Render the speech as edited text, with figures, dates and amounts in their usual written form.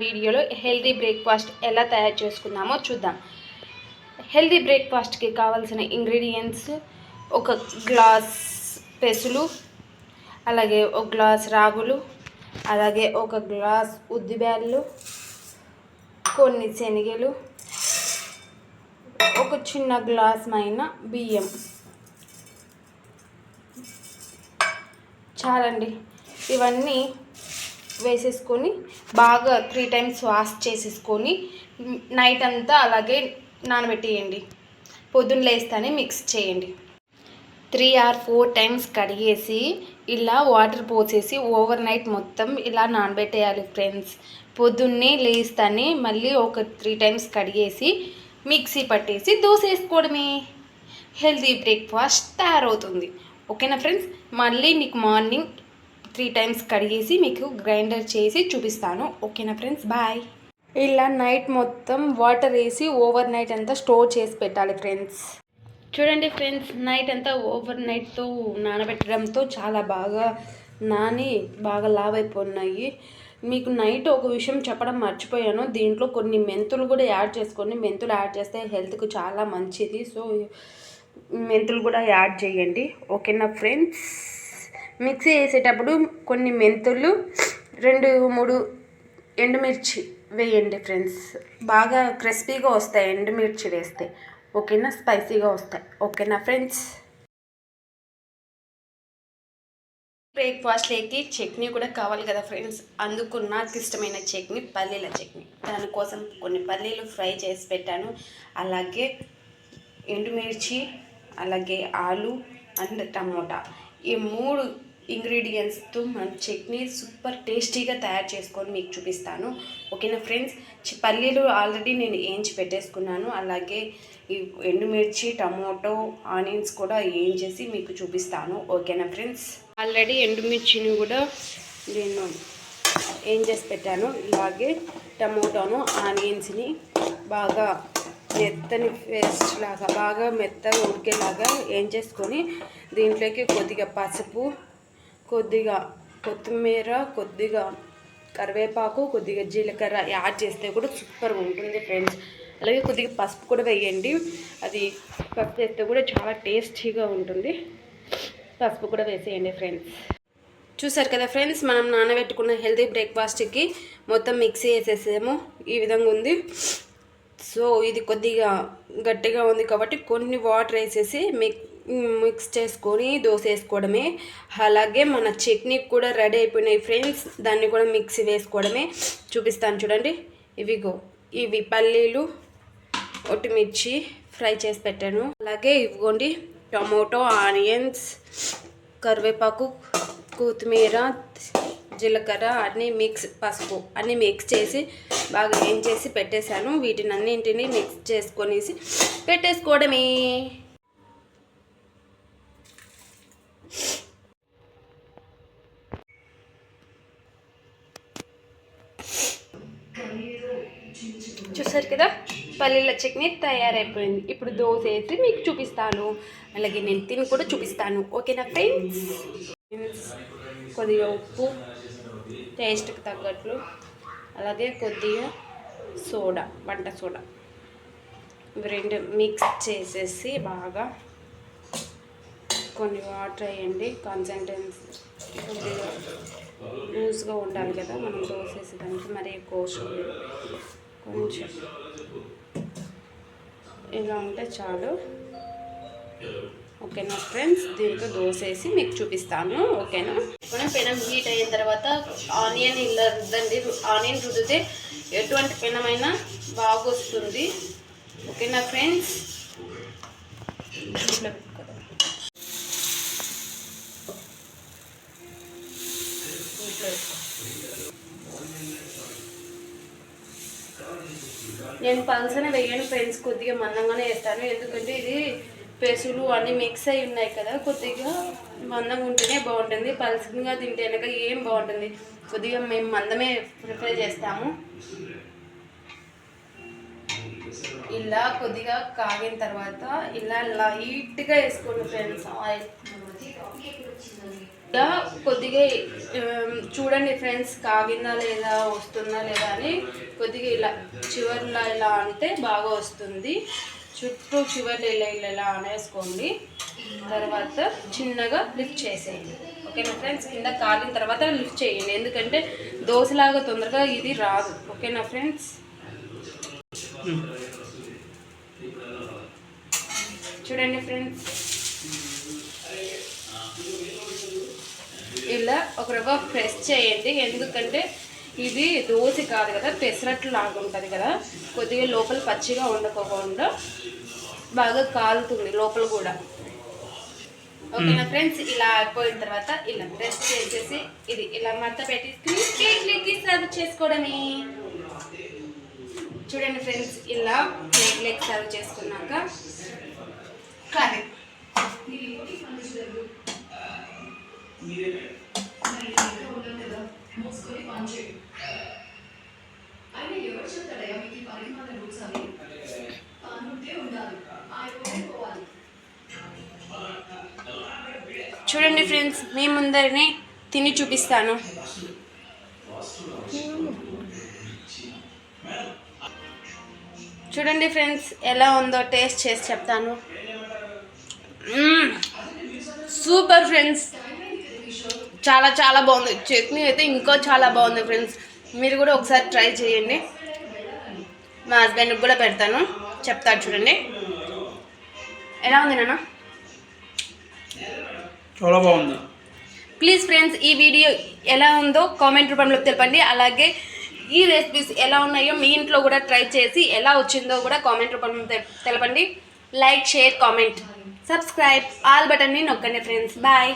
వీడియోలో healthy breakfast ఎలా తయారు చేసుకుందామో చూద్దాం. హెల్దీ బ్రేక్ఫాస్ట్కి కావాల్సిన ఇంగ్రీడియంట్స్: ఒక గ్లాస్ పెసులు, అలాగే ఒక గ్లాస్ రాగులు, అలాగే ఒక గ్లాస్ ఉద్దిబ్యాళ్ళు, కొన్ని శనగలు, ఒక చిన్న గ్లాస్ మైన బియ్యం. చాలండి. ఇవన్నీ వేసేసుకొని బాగా 3 times వాష్ చేసేసుకొని నైట్ అంతా అలాగే నానబెట్టేయండి. పొద్దున్న లేస్తానే మిక్స్ చేయండి. 3 or 4 times కడిగేసి ఇలా వాటర్ పోసేసి ఓవర్ నైట్ మొత్తం ఇలా నానబెట్టేయాలి ఫ్రెండ్స్. పొద్దున్నే లేస్తానే మళ్ళీ ఒక 3 times కడిగేసి మిక్సీ పట్టేసి దోశ వేసుకోవడమే. హెల్దీ బ్రేక్ఫాస్ట్ తయారవుతుంది. ఓకేనా ఫ్రెండ్స్? మళ్ళీ మీకు మార్నింగ్ 3 times కడిగేసి మీకు గ్రైండర్ చేసి చూపిస్తాను. ఓకేనా ఫ్రెండ్స్? బాయ్. ఇలా నైట్ మొత్తం వాటర్ వేసి ఓవర్ నైట్ అంతా స్టోర్ చేసి పెట్టాలి ఫ్రెండ్స్. చూడండి ఫ్రెండ్స్, నైట్ అంతా ఓవర్ నైట్తో నానబెట్టడంతో చాలా బాగా నాని బాగా లావైపోయినాయి. మీకు నైట్ ఒక విషయం చెప్పడం మర్చిపోయాను. దీంట్లో కొన్ని మెంతులు కూడా యాడ్ చేసుకోండి. మెంతులు యాడ్ చేస్తే హెల్త్కు చాలా మంచిది. సో మెంతులు కూడా యాడ్ చేయండి. ఓకేనా ఫ్రెండ్స్? మిక్సీ వేసేటప్పుడు కొన్ని మెంతులు, 2-3 ఎండుమిర్చి వేయండి ఫ్రెండ్స్. బాగా క్రిస్పీగా వస్తాయి ఎండుమిర్చి వేస్తే. ఓకేనా? స్పైసీగా వస్తాయి. ఓకేనా ఫ్రెండ్స్? బ్రేక్ఫాస్ట్లోకి చట్నీ కూడా కావాలి కదా ఫ్రెండ్స్. అందుకు నాకు ఇష్టమైన చట్నీ పల్లీల చట్నీ. దానికోసం కొన్ని పల్లీలు ఫ్రై చేసి పెట్టాను. అలాగే ఎండుమిర్చి, అలాగే ఆలు అండ్ టమోటా, ఈ 3 ఇంగ్రీడియంట్స్తో మనం చట్నీ సూపర్ టేస్టీగా తయారు చేసుకొని మీకు చూపిస్తాను. ఓకేనా ఫ్రెండ్స్? పల్లీలు ఆల్రెడీ నేను వేయించి పెట్టేసుకున్నాను. అలాగే ఈ ఎండుమిర్చి, టమోటో, ఆనియన్స్ కూడా వేయించేసి మీకు చూపిస్తాను. ఓకేనా ఫ్రెండ్స్? ఆల్రెడీ ఎండుమిర్చిని కూడా నేను వేయించేసి పెట్టాను. ఇలాగే టమోటాను, ఆనియన్స్ని బాగా మెత్తని పేస్ట్ లాగా బాగా మెత్తగా ఉడికేలాగా వేయించేసుకొని దీంట్లోకి కొద్దిగా పసుపు, కొద్దిగా కొత్తిమీర, కొద్దిగా కరివేపాకు, కొద్దిగా జీలకర్ర యాడ్ చేస్తే కూడా సూపర్గా ఉంటుంది ఫ్రెండ్స్. అలాగే కొద్దిగా పసుపు కూడా వేయండి. అది పసుపు వేస్తే కూడా చాలా టేస్టీగా ఉంటుంది. పసుపు కూడా వేసేయండి ఫ్రెండ్స్. చూసారు కదా ఫ్రెండ్స్, మనం నానబెట్టుకున్న హెల్తీ బ్రేక్ఫాస్ట్కి మొత్తం మిక్సీ వేసేసాము. ఈ విధంగా ఉంది. సో ఇది కొద్దిగా గట్టిగా ఉంది కాబట్టి కొన్ని వాటర్ వేసేసి మిక్స్ చేసుకొని దోశ వేసుకోవడమే. అలాగే మన చట్నీ కూడా రెడీ అయిపోయినాయి ఫ్రెండ్స్. దాన్ని కూడా మిక్సీ వేసుకోవడమే. చూపిస్తాను చూడండి. ఇవి పల్లీలు, ఒట్టిమిర్చి ఫ్రై చేసి పెట్టాను. అలాగే ఇవ్వండి టమోటో, ఆనియన్స్, కరివేపాకు, కొత్తిమీర, జీలకర్ర అన్నీ పసుపు అన్నీ మిక్స్ చేసి బాగా వేయించేసి పెట్టేశాను. వీటిని అన్నింటినీ మిక్స్ చేసుకొనేసి పెట్టేసుకోవడమే. చూసారు కదా, పల్లీల చట్నీ తయారైపోయింది. ఇప్పుడు దోశ వేసి మీకు చూపిస్తాను. అలాగే నేను తిని కూడా చూపిస్తాను. ఓకేనా ఫ్రెండ్స్? కొద్దిగా ఉప్పు టేస్ట్కి తగ్గట్లు, అలాగే కొద్దిగా సోడా, వంట సోడా, ఇవి 2 మిక్స్ చేసేసి బాగా కొన్ని వాటర్ వేయండి. కన్సిస్టెన్సీ కొద్దిగా లూజ్గా ఉండాలి కదా మనం దోశ వేసేదానికి. మరీ ఎక్కువ కొంచెం ఇలా ఉంటే చాలు. ఓకేనా ఫ్రెండ్స్? దీంట్లో దోశ వేసి మీకు చూపిస్తాను. ఓకేనా? మనం పెనం హీట్ అయిన తర్వాత ఆనియన్ ఇలా రుద్దండి. ఆనియన్ రుద్దితే ఎటువంటి పెనమైనా బాగా వస్తుంది. ఓకేనా ఫ్రెండ్స్? ఇట్లా పెట్టుకోవాలి. నేను పల్సనే వేయను ఫ్రెండ్స్, కొద్దిగా మందంగానే వేస్తాను. ఎందుకంటే ఇది పెసులు అన్నీ మిక్స్ అయి ఉన్నాయి కదా, కొద్దిగా మందంగా ఉంటేనే బాగుంటుంది. పల్సగా తింటే కనుక ఏం బాగుంటుంది. కొద్దిగా మేము మందమే ప్రిఫర్ చేస్తాము. ఇలా కొద్దిగా కాగిన తర్వాత ఇలా లైట్గా వేసుకోండి ఫ్రెండ్స్ ఆయిల్. ఇలా కొద్దిగా చూడండి ఫ్రెండ్స్, కాగిందా లేదా వస్తుందా లేదా అని కొద్దిగా ఇలా చివర్లా ఇలా అంటే బాగా వస్తుంది. చుట్టూ చివర్లు ఇలా అనేసుకోండి. తర్వాత చిన్నగా లిఫ్ట్ చేసేయండి. ఓకేనా ఫ్రెండ్స్, కింద కాలిన తర్వాత లిఫ్ట్ చేయండి, ఎందుకంటే దోశలాగా తొందరగా ఇది రాదు. ఓకేనా ఫ్రెండ్స్, చూడండి ఫ్రెండ్స్, ఇలా ఒక రవ్వ ప్రెస్ చేయండి, ఎందుకంటే ఇది దోశ కాదు కదా, పెసరట్లు లాగా ఉంటుంది కదా, కొద్దిగా లోపల పచ్చిగా ఉండకోకుండా బాగా కాలుతుంది లోపల కూడా. ఓకేనా ఫ్రెండ్స్, ఇలా అయిపోయిన తర్వాత ఇలా ప్రెస్ చేసేసి ఇది ఇలా మడత పెట్టేసుకుని ప్లేట్లకి సర్వ్ చేసుకోవడమే. చూడండి ఫ్రెండ్స్, ఇలా ప్లేట్లకి సర్వ్ చేసుకున్నాక కర్రీ చూడండి ఫ్రెండ్స్, మీ ముందరనే తిని చూపిస్తాను. చూడండి ఫ్రెండ్స్, ఎలా ఉందో టేస్ట్ చేసి చెప్తాను. సూపర్ ఫ్రెండ్స్, చాలా చాలా బాగుంది. చట్నీ అయితే ఇంకా చాలా బాగుంది ఫ్రెండ్స్. మీరు కూడా ఒకసారి ట్రై చేయండి. మా హస్బెండ్కి కూడా పెడతాను, చెప్తాడు. చూడండి ఎలా ఉంది నాన్న, చాలా బాగుంది. ప్లీజ్ ఫ్రెండ్స్, ఈ వీడియో ఎలా ఉందో కామెంట్ రూపంలో తెలపండి. అలాగే ఈ రెసిపీస్ ఎలా ఉన్నాయో మీ ఇంట్లో కూడా ట్రై చేసి ఎలా వచ్చిందో కూడా కామెంట్ రూపంలో తెలపండి. Like, share, comment, subscribe all బటన్ని నొక్కండి ఫ్రెండ్స్. బాయ్.